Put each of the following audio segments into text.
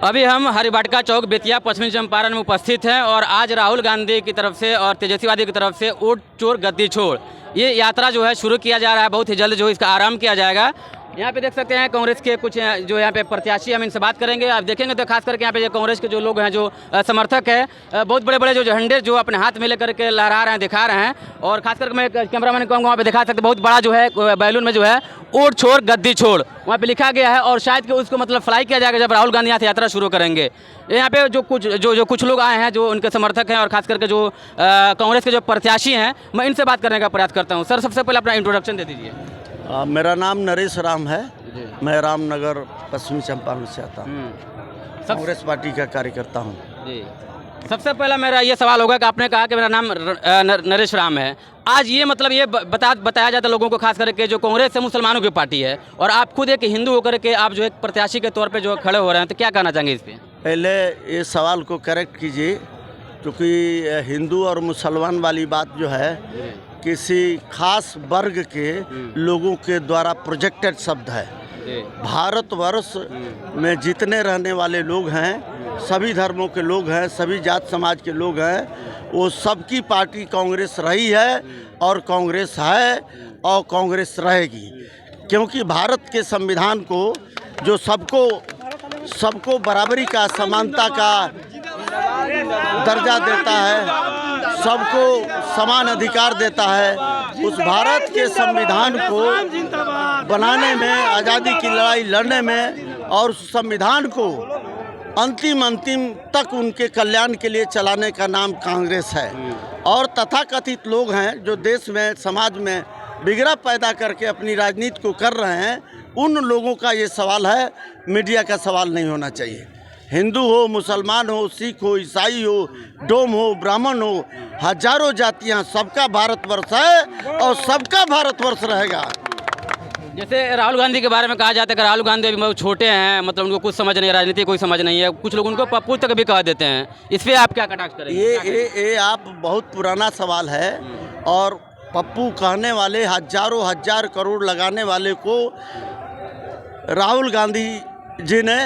अभी हम हरिबाटिका चौक बेतिया पश्चिमी चंपारण में उपस्थित हैं और आज राहुल गांधी की तरफ से और तेजस्वी यादव की तरफ से वोट चोर गद्दी छोड़ ये यात्रा जो है शुरू किया जा रहा है। बहुत ही जल्द जो इसका आरंभ किया जाएगा। यहाँ पे देख सकते हैं कांग्रेस के कुछ जो यहाँ पे प्रत्याशी, हम इनसे बात करेंगे। आप देखेंगे तो खास करके यहाँ पे जो कांग्रेस के जो लोग हैं, जो समर्थक है, बहुत बड़े बड़े जो झंडे जो अपने हाथ में लेकर के लहरा रहे हैं, दिखा रहे हैं। और खास करके मैं कैमरामैन को वहाँ पे दिखा सकते, बहुत बड़ा जो है बैलून में जो है वोट छोड़ गद्दी छोड़ वहाँ पे लिखा गया है और शायद कि उसको मतलब फ्लाई किया जाएगा जब राहुल गांधी यहाँ से यात्रा शुरू करेंगे। यहाँ पे जो कुछ लोग आए हैं जो उनके समर्थक हैं और खास करके जो कांग्रेस के जो प्रत्याशी हैं, मैं इनसे बात करने का प्रयास करता हूँ। सर, सबसे पहले अपना इंट्रोडक्शन दे दीजिए। मेरा नाम नरेश राम है। मैं रामनगर पश्चिमी चंपारण से आता हूँ। कांग्रेस पार्टी का कार्यकर्ता हूँ जी। सबसे पहला मेरा ये सवाल होगा कि आपने कहा कि मेरा नाम नरेश राम है। आज ये मतलब ये बताया जाता है लोगों को, खास करके जो कांग्रेस है मुसलमानों की पार्टी है और आप खुद एक हिंदू होकर के आप जो एक प्रत्याशी के तौर पे जो खड़े हो रहे हैं, तो क्या कहना चाहेंगे इस पर? पहले ये सवाल को करेक्ट कीजिए, क्योंकि हिंदू और मुसलमान वाली बात जो है किसी खास वर्ग के लोगों के द्वारा प्रोजेक्टेड शब्द है। भारतवर्ष में जितने रहने वाले लोग हैं, सभी धर्मों के लोग हैं, सभी जात समाज के लोग हैं, वो सबकी पार्टी कांग्रेस रही है और कांग्रेस है और कांग्रेस रहेगी। क्योंकि भारत के संविधान को जो सबको बराबरी का, समानता का दर्जा देता है, सबको समान अधिकार देता है, उस भारत के संविधान को बनाने में, आज़ादी की लड़ाई लड़ने में और उस संविधान को अंतिम तक उनके कल्याण के लिए चलाने का नाम कांग्रेस है। और तथाकथित लोग हैं जो देश में, समाज में बिगड़ा पैदा करके अपनी राजनीति को कर रहे हैं, उन लोगों का ये सवाल है, मीडिया का सवाल नहीं होना चाहिए। हिंदू हो, मुसलमान हो, सिख हो, ईसाई हो, डोम हो, ब्राह्मण हो, हजारों जातियां, सबका भारतवर्ष है और सबका भारतवर्ष रहेगा। जैसे राहुल गांधी के बारे में कहा जाता है कि राहुल गांधी अभी बहुत छोटे हैं, मतलब उनको कुछ समझ नहीं है, राजनीति कोई समझ नहीं है, कुछ लोग उनको पप्पू तक भी कह देते हैं। इस पर आप क्या कटाक्ष करेंगे? ये आप बहुत पुराना सवाल है और पप्पू कहने वाले, हजार करोड़ लगाने वाले को राहुल गांधी जी ने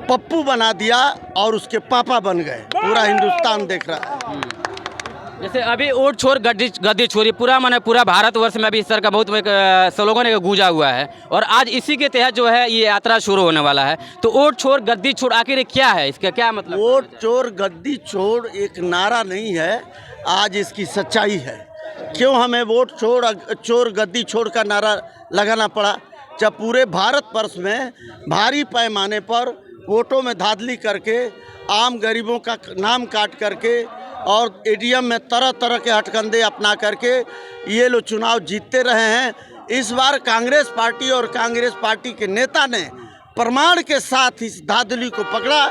पप्पू बना दिया और उसके पापा बन गए। पूरा हिंदुस्तान देख रहा है। जैसे अभी वोट छोड़ गद्दी छोड़ी पूरा भारतवर्ष में अभी इस तरह का बहुत स्लोगन ने गूंजा हुआ है और आज इसी के तहत जो है ये यात्रा शुरू होने वाला है। तो वोट छोड़ गद्दी छोड़ आखिर क्या है, इसका क्या मतलब? वोट चोर गद्दी छोड़ एक नारा नहीं है, आज इसकी सच्चाई है। क्यों हमें वोट चोर गद्दी छोड़ का नारा लगाना पड़ा? जब पूरे भारतवर्ष में भारी पैमाने पर वोटों में धांधली करके, आम गरीबों का नाम काट करके और एटीएम में तरह तरह के हथकंडे अपना करके ये लोग चुनाव जीतते रहे हैं। इस बार कांग्रेस पार्टी और कांग्रेस पार्टी के नेता ने प्रमाण के साथ इस धांधली को पकड़ा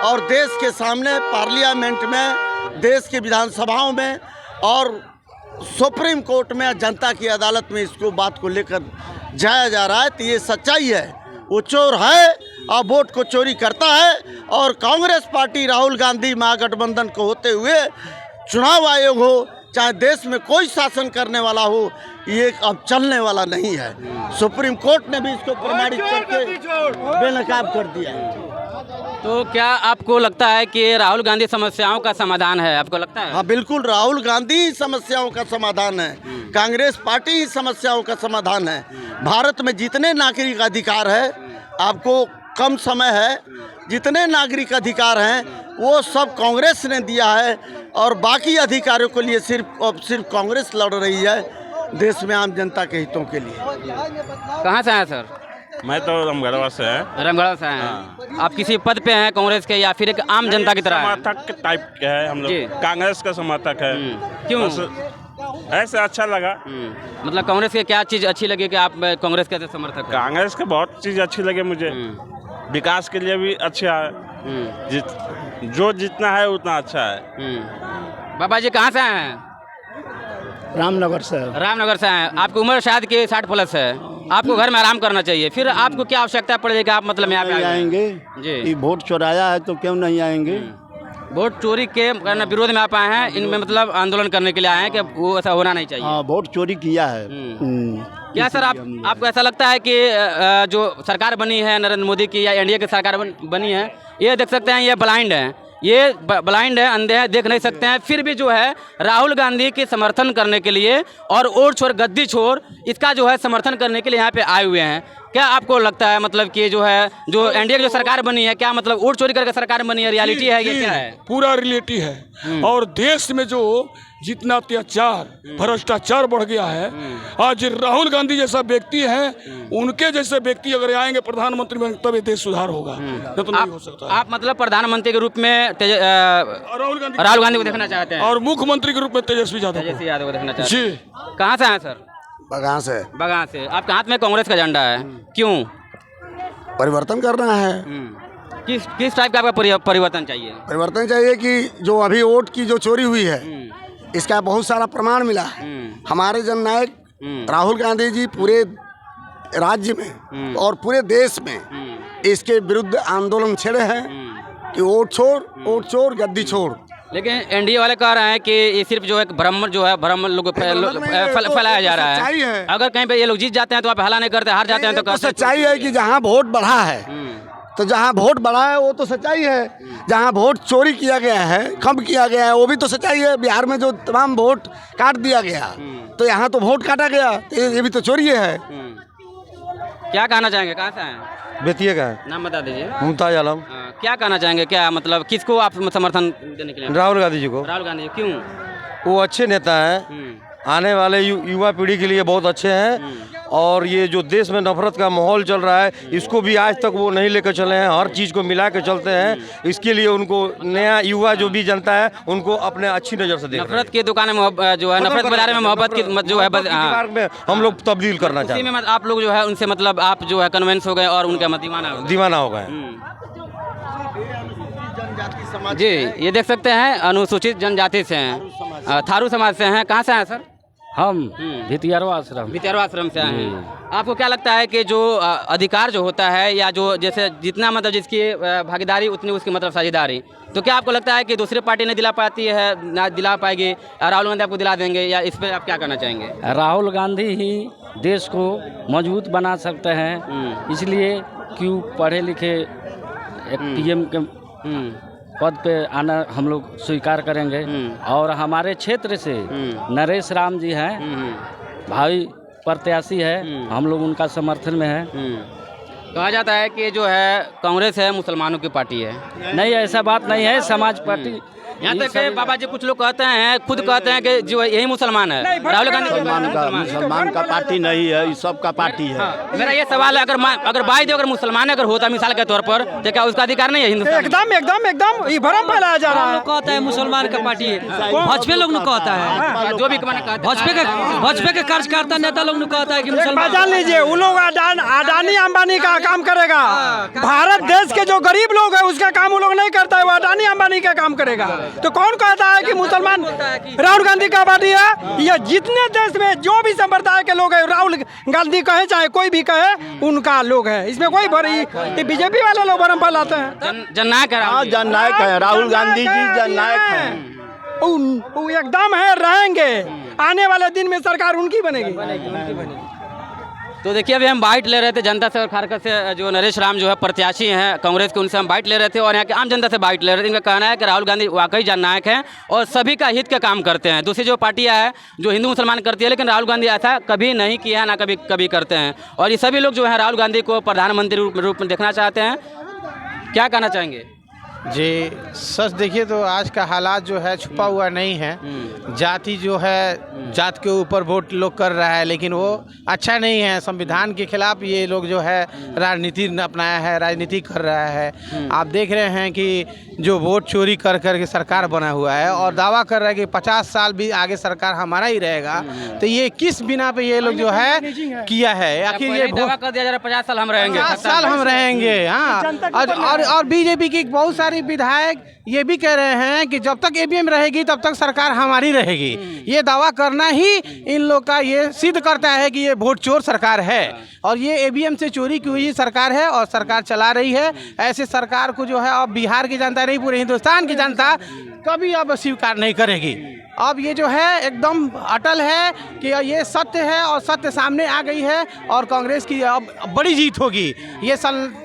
और देश के सामने, पार्लियामेंट में, देश की विधानसभाओं में और सुप्रीम कोर्ट में, जनता की अदालत में इसको बात को लेकर जाया जा रहा है। तो ये सच्चाई है, वो चोर है और वोट को चोरी करता है। और कांग्रेस पार्टी, राहुल गांधी महागठबंधन को होते हुए, चुनाव आयोग हो, चाहे देश में कोई शासन करने वाला हो, ये अब चलने वाला नहीं है। सुप्रीम कोर्ट ने भी इसको प्रमाणित करके बेनकाब कर दिया। तो क्या आपको लगता है कि राहुल गांधी समस्याओं का समाधान है? आपको लगता है? हाँ, बिल्कुल, राहुल गांधी ही समस्याओं का समाधान है। कांग्रेस पार्टी ही समस्याओं का समाधान है। भारत में जितने नागरिक अधिकार है, आपको कम समय है, जितने नागरिक अधिकार हैं वो सब कांग्रेस ने दिया है और बाकी अधिकारों के लिए सिर्फ कांग्रेस लड़ रही है देश में आम जनता के हितों के लिए। कहाँ से हैं सर? मैं तो रामगढ़वा से है। रामगढ़वा से हैं। आप किसी पद पे हैं कांग्रेस के या फिर एक आम जनता की तरह? समर्थक टाइप के है हम लोग, कांग्रेस का समर्थक है। क्यों? ऐसे अच्छा लगा। मतलब कांग्रेस के क्या चीज़ अच्छी लगी कि आप कांग्रेस के समर्थक? कांग्रेस के बहुत चीज़ अच्छी लगे मुझे। विकास के लिए भी अच्छा है, जो जितना है उतना अच्छा है। बाबा जी कहाँ से हैं? रामनगर से। रामनगर से हैं। आपकी उम्र शायद कि 60+ है, आपको घर में आराम करना चाहिए, फिर आपको क्या आवश्यकता पड़ेगी? आप मतलब यहाँ पे आएंगे जी? ये वोट चुराया है तो क्यों नहीं आएंगे? वोट चोरी के विरोध में आप आए हैं, इनमें मतलब आंदोलन करने के लिए आए हैं कि वो ऐसा होना नहीं चाहिए। हाँ, वोट चोरी किया है। क्या सर आपको ऐसा लगता है कि जो सरकार बनी है नरेंद्र मोदी की या एनडीए की सरकार बनी है, ये देख सकते हैं ये ब्लाइंड है, ये ब्लाइंड है, अंधे हैं, देख नहीं सकते हैं, फिर भी जो है राहुल गांधी के समर्थन करने के लिए और वोट छोड़ गद्दी छोड़ इसका जो है समर्थन करने के लिए यहाँ पे आए हुए हैं। क्या आपको लगता है मतलब कि जो है जो एनडीए की जो सरकार बनी है, क्या मतलब वोट चोरी करके सरकार बनी है, रियलिटी है ये क्या है? पूरा रियलिटी है। और देश में जो जितना अत्याचार भ्रष्टाचार बढ़ गया है, आज राहुल गांधी जैसा व्यक्ति है, उनके जैसे व्यक्ति अगर आएंगे प्रधानमंत्री में तब ये देश सुधार होगा, नहीं तो नहीं हो सकता। आप मतलब प्रधानमंत्री के रूप में राहुल गांधी को देखना चाहते हैं और मुख्यमंत्री के रूप में तेजस्वी यादव को देखना चाहते हैं। जी। कहाँ से आए सर? बगां से। बगां से। आपके हाथ में कांग्रेस का झंडा है, क्यों? परिवर्तन करना है। किस टाइप का आपका परिवर्तन चाहिए? परिवर्तन चाहिए कि जो अभी वोट की जो चोरी हुई है, इसका बहुत सारा प्रमाण मिला है। हमारे जननायक राहुल गांधी जी पूरे राज्य में और पूरे देश में इसके विरुद्ध आंदोलन छेड़े हैं कि वोट चोर गद्दी छोड़। लेकिन एनडीए वाले कह रहे हैं कि ये सिर्फ जो एक भ्रम लोग फैलाया जा रहा है। अगर कहीं पे ये लोग जीत जाते हैं तो आप हला नहीं करते, हार जाते हैं तो सच्चाई है कि जहाँ वोट बढ़ा है, तो जहाँ वोट बढ़ा है वो तो सच्चाई है। जहाँ वोट चोरी किया गया है, कम किया गया है, वो भी तो सच्चाई है। बिहार में जो तमाम वोट काट दिया गया, तो यहाँ तो वोट काटा गया, तो ये भी तो चोरी है। क्या कहना चाहेंगे? कहाँ से आए? बेतिया का है। नाम बता दीजिए। मुमताज आलम। क्या कहना चाहेंगे? क्या मतलब किसको आप समर्थन देने के लिए? राहुल गांधी जी को। राहुल गांधी जी क्यों? वो अच्छे नेता हैं, आने वाले युवा पीढ़ी के लिए बहुत अच्छे हैं। और ये जो देश में नफरत का माहौल चल रहा है, इसको भी आज तक वो नहीं लेकर चले हैं, हर चीज़ को मिला के चलते हैं। इसके लिए उनको नया युवा जो भी जनता है उनको अपने अच्छी नज़र से देख। नफरत की दुकान में जो है, नफरत बाजार में मोहब्बत की जो है दिमाग में हम लोग तब्दील करना चाहते हैं। आप लोग जो है उनसे मतलब आप जो है कन्वेंस हो गए और उनका दीवाना हो गए। जी, ये देख सकते हैं अनुसूचित जनजाति से हैं, थारू समाज से हैं। कहाँ से हैं सर? हम भितियारवा आश्रम से आए हैं। आपको क्या लगता है कि जो अधिकार जो होता है या जो जैसे जितना मतलब जिसकी भागीदारी उतनी उसकी मतलब साझेदारी, तो क्या आपको लगता है कि दूसरी पार्टी नहीं दिला पाती है, ना दिला पाएगी, राहुल गांधी आपको दिला देंगे, या इस पर आप क्या कहना चाहेंगे? राहुल गांधी ही देश को मजबूत बना सकते हैं, इसलिए क्यों पढ़े लिखे एक पीएम के पद पे आना हम लोग स्वीकार करेंगे। और हमारे क्षेत्र से नरेश राम जी हैं, भाई प्रत्याशी है, हम लोग उनका समर्थन में है। कहा जाता है कि जो है कांग्रेस है मुसलमानों की पार्टी है। नहीं, ऐसा बात नहीं है। समाज पार्टी यहाँ तक कि बाबा जी कुछ लोग कहते हैं, खुद कहते हैं कि जो यही मुसलमान है। राहुल गांधी मुसलमान का पार्टी नहीं है, ये सबका पार्टी है। मेरा ये सवाल है, अगर बाई दे अगर मुसलमान अगर होता मिसाल के तौर पर, तो क्या उसका अधिकार नहीं है हिंदुस्तान? एकदम ये भरम फैलाया जा रहा है। कहता है मुसलमान का पार्टी है, भाजपा लोग ने कहता है, जो भी भाजपा के कार्यकर्ता नेता लोग ने कहता है कि मुसलमान। जान लीजिए, वो लोग अडानी अंबानी का काम करेगा। भारत देश के जो गरीब लोग है उसका काम वो लोग नहीं करता है, वो अडानी अंबानी का काम करेगा। तो कौन कहता है कि मुसलमान राहुल गांधी का पार्टी है? ये जितने देश में जो भी संप्रदाय के लोग हैं, राहुल गांधी कहे चाहे कोई भी कहे, उनका लोग है। इसमें कोई बड़ी बीजेपी वाले लोग भरम फैलाते हैं। जननायक है, जननायक है राहुल गांधी जी, जननायक है। वो एकदम है, रहेंगे। आने वाले दिन में सरकार उनकी बनेगी। तो देखिए अभी हम बाइट ले रहे थे जनता से, और खारकर से जो नरेश राम जो है प्रत्याशी हैं कांग्रेस के, उनसे हम बाइट ले रहे थे और यहाँ के आम जनता से बाइट ले रहे थे। इनका कहना है कि राहुल गांधी वाकई जननायक हैं और सभी का हित का काम करते हैं। दूसरी जो पार्टियाँ हैं जो हिंदू मुसलमान करती है, लेकिन राहुल गांधी ऐसा कभी नहीं किया, ना कभी करते हैं। और ये सभी लोग जो है राहुल गांधी को प्रधानमंत्री रूप में देखना चाहते हैं। क्या कहना चाहेंगे? जी, सच देखिए तो आज का हालात जो है छुपा हुआ नहीं है। जाति जो है, जात के ऊपर वोट लोग कर रहा है, लेकिन वो अच्छा नहीं है। संविधान के खिलाफ ये लोग जो है राजनीति अपनाया है, राजनीति कर रहा है। आप देख रहे हैं कि जो वोट चोरी कर के सरकार बना हुआ है और दावा कर रहा है कि 50 साल भी आगे सरकार हमारा ही रहेगा। तो ये किस बिना पे ये लोग जो है किया है? आखिर ये दावा कर दिया जा रहा है 50 साल हम रहेंगे, 50 साल हम रहेंगे। हाँ, और बीजेपी की बहुत सारी सारे विधायक ये भी कह रहे हैं कि जब तक ईवीएम रहेगी तब तक सरकार हमारी रहेगी। ये दावा करना ही इन लोग का ये सिद्ध करता है कि ये वोट चोर सरकार है और ये ईवीएम से चोरी की हुई सरकार है और सरकार चला रही है। ऐसे सरकार को जो है अब बिहार की जनता नहीं, पूरे हिंदुस्तान की जनता कभी अब स्वीकार नहीं करेगी। अब ये जो है एकदम अटल है कि ये सत्य है और सत्य सामने आ गई है और कांग्रेस की अब बड़ी जीत होगी। ये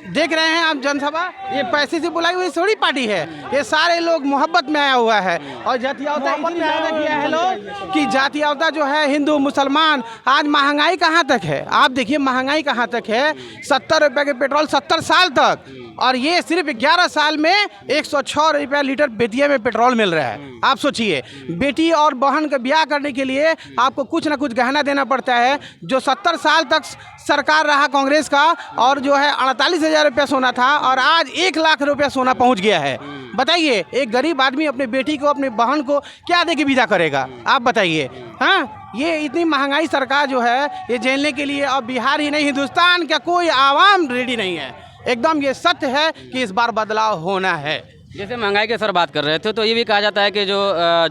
देख रहे हैं आप जनसभा, ये पैसे से बुलाई हुई थोड़ी पार्टी है, ये सारे लोग मोहब्बत में आया हुआ है और जातीयता इतनी ज़्यादा किया है लोग कि जातीयता जो है हिंदू मुसलमान। आज महंगाई कहाँ तक है, आप देखिए महंगाई कहाँ तक है। 70 रुपये के पेट्रोल 70 साल तक, और ये सिर्फ 11 साल में 106 रुपया लीटर बेटिया में पेट्रोल मिल रहा है। आप सोचिए, बेटी और बहन का ब्याह करने के लिए आपको कुछ ना कुछ गहना देना पड़ता है। जो 70 साल तक सरकार रहा कांग्रेस का और जो है 48,000 रुपया सोना था और आज 1 लाख रुपया सोना पहुंच गया है। बताइए, एक गरीब आदमी अपने बेटी को, अपने बहन को क्या दे के विदा करेगा, आप बताइए। हाँ, ये इतनी महंगाई सरकार जो है ये झेलने के लिए अब बिहार ही नहीं, हिंदुस्तान का कोई आवाम रेडी नहीं है। एकदम ये सत्य है कि इस बार बदलाव होना है। जैसे महंगाई के सर बात कर रहे थे तो ये भी कहा जाता है कि जो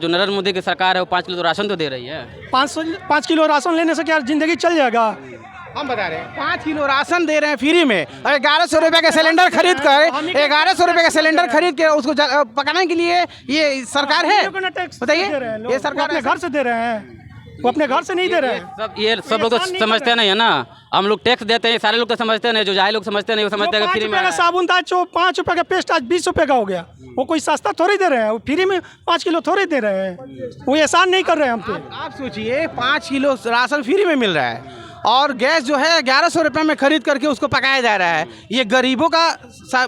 नरेंद्र मोदी की सरकार है वो 5 किलो तो राशन तो दे रही है। 5 किलो राशन लेने से क्या जिंदगी चल जाएगा? हम बता रहे हैं 5 किलो राशन दे रहे हैं फ्री में और 1100 रुपये का सिलेंडर खरीद कर 1100 रुपये का सिलेंडर खरीद के उसको पकाने के लिए ये सरकार है। बताइए, ये सरकार अपने घर से दे रहे हैं, वो अपने घर से नहीं दे रहे हैं। ये सब लोग तो समझते नहीं है ना, हम लोग टैक्स देते हैं, सारे लोग तो समझते नहीं, जो जाहिल लोग समझते नहीं वो समझते हैं फ्री में। 5 रुपये का साबुन था जो 5 रुपये का पेस्ट आज 20 रुपये का हो गया। वो कोई सस्ता थोड़ी दे रहे हैं, वो फ्री में 5 किलो थोड़ी दे रहे हैं, वो एहसान नहीं कर रहे हैं हम पे। आप सोचिए 5 किलो राशन फ्री में मिल रहा है और गैस जो है 1100 रुपये में खरीद करके उसको पकाया जा रहा है। ये गरीबों का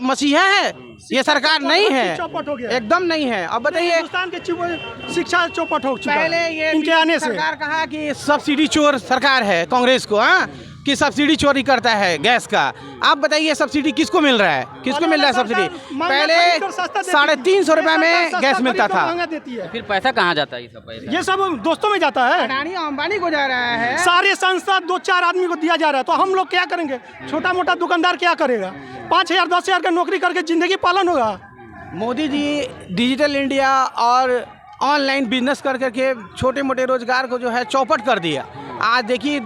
मसीहा है, ये सरकार नहीं है, एकदम नहीं है। अब बताइए, हिंदुस्तान के शिक्षा चौपट हो चुका है पहले ये इनके आने से। सरकार कहा कि सब्सिडी चोर सरकार है कांग्रेस को, हाँ, कि सब्सिडी चोरी करता है गैस का। आप बताइए सब्सिडी किसको मिल रहा है, किसको मिल रहा है सब्सिडी? पहले 350 रुपये में गैस मिलता था, फिर पैसा कहाँ जाता है? ये सब पैसा ये सब दोस्तों में जाता है, अडानी अंबानी को जा रहा है। सारे संस्था 2-4 आदमी को दिया जा रहा है। तो हम लोग क्या करेंगे? छोटा मोटा दुकानदार क्या करेगा? 5,000 10,000 का नौकरी करके जिंदगी पालन होगा। मोदी जी डिजिटल इंडिया और ऑनलाइन बिजनेस कर करके छोटे मोटे रोजगार को जो है चौपट कर दिया। आज देखिए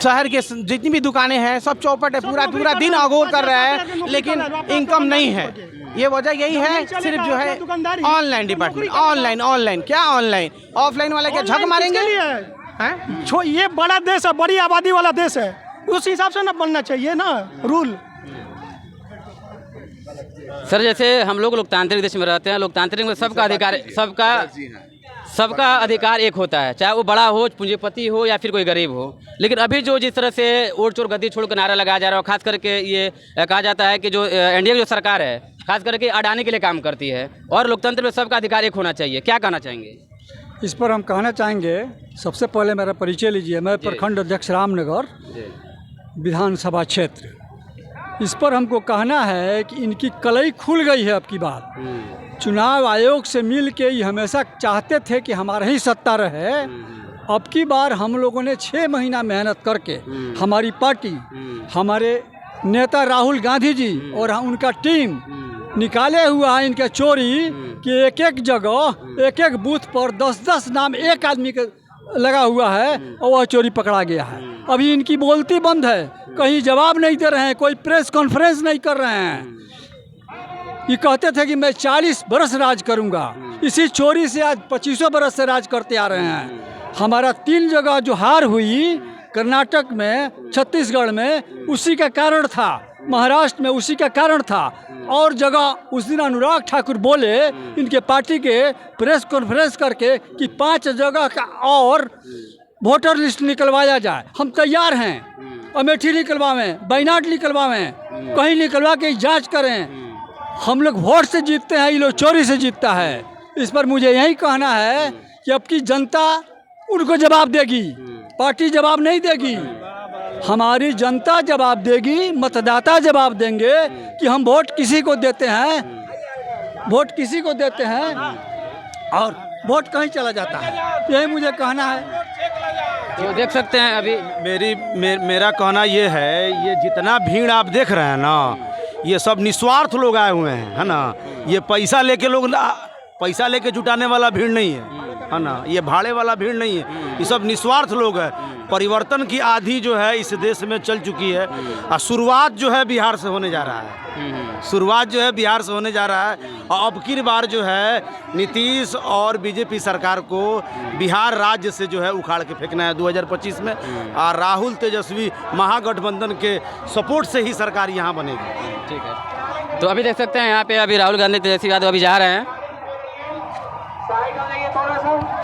शहर के जितनी भी दुकानें हैं सब चौपट है, पूरा दिन अगोर कर रहा है, लेकिन इनकम नहीं है। ये वजह यही है, सिर्फ जो है ऑनलाइन डिपार्टमेंट, ऑनलाइन क्या ऑनलाइन, ऑफलाइन वाले क्या झक मारेंगे? ये बड़ा देश है, बड़ी आबादी वाला देश है, उस हिसाब से ना बनना चाहिए ना रूल। सर, जैसे हम लोग लोकतांत्रिक देश में रहते हैं, लोकतांत्रिक में सबका अधिकार एक होता है, चाहे वो बड़ा हो, पूंजीपति हो या फिर कोई गरीब हो। लेकिन अभी जो जिस तरह से वोट चोर गद्दी छोड़ कर नारा लगाया जा रहा है, खास करके ये कहा जाता है कि जो एनडीए की जो सरकार है खास करके अडानी के लिए काम करती है और लोकतंत्र में सबका अधिकार एक होना चाहिए, क्या कहना चाहेंगे इस पर? हम कहना चाहेंगे, सबसे पहले मेरा परिचय लीजिए। मैं प्रखंड अध्यक्ष रामनगर विधानसभा क्षेत्र। इस पर हमको कहना है कि इनकी कलई खुल गई है। अब की बात चुनाव आयोग से मिल के ये हमेशा चाहते थे कि हमारा ही सत्ता रहे। अब की बार हम लोगों ने 6 महीना मेहनत करके हमारी पार्टी, हमारे नेता राहुल गांधी जी और उनका टीम निकाले हुआ है इनके चोरी कि एक जगह एक बूथ पर 10-10 नाम एक आदमी के लगा हुआ है और वह चोरी पकड़ा गया है। अभी इनकी बोलती बंद है, कहीं जवाब नहीं दे रहे हैं, कोई प्रेस कॉन्फ्रेंस नहीं कर रहे हैं। ये कहते थे कि मैं 40 बरस राज करूंगा, इसी चोरी से आज 25 बरस से राज करते आ रहे हैं। हमारा 3 जगह जो हार हुई, कर्नाटक में, छत्तीसगढ़ में, उसी का कारण था, महाराष्ट्र में उसी का कारण था। और जगह उस दिन अनुराग ठाकुर बोले इनके पार्टी के प्रेस कॉन्फ्रेंस करके कि 5 जगह का और वोटर लिस्ट निकलवाया जाए। हम तैयार हैं, अमेठी निकलवावें, बैनाड निकलवावें, कहीं निकलवा के जांच करें। हम लोग वोट से जीतते हैं, ये लोग चोरी से जीतता है। इस पर मुझे यही कहना है कि अब की जनता उनको जवाब देगी, पार्टी जवाब नहीं देगी। हमारी जनता जवाब देगी, मतदाता जवाब देंगे कि हम वोट किसी को देते हैं, वोट किसी को देते हैं और वोट कहीं चला जाता है। यही मुझे कहना है। तो देख सकते हैं अभी मेरा कहना ये है, ये जितना भीड़ आप देख रहे हैं ना, ये सब निस्वार्थ लोग आए हुए हैं, है ना। ये पैसा लेके जुटाने वाला भीड़ नहीं है ना। ये भाड़े वाला भीड़ नहीं है, ये सब निस्वार्थ लोग हैं। परिवर्तन की आधी जो है इस देश में चल चुकी है और शुरुआत जो है बिहार से होने जा रहा है। शुरुआत जो है बिहार से होने जा रहा है और अब की बार जो है नीतीश और बीजेपी सरकार को बिहार राज्य से जो है उखाड़ के फेंकना है 2025 में। और राहुल तेजस्वी महागठबंधन के सपोर्ट से ही सरकार यहाँ बनेगी। ठीक है, तो अभी देख सकते हैं यहाँ पे अभी राहुल गांधी तेजस्वी यादव अभी जा रहे हैं।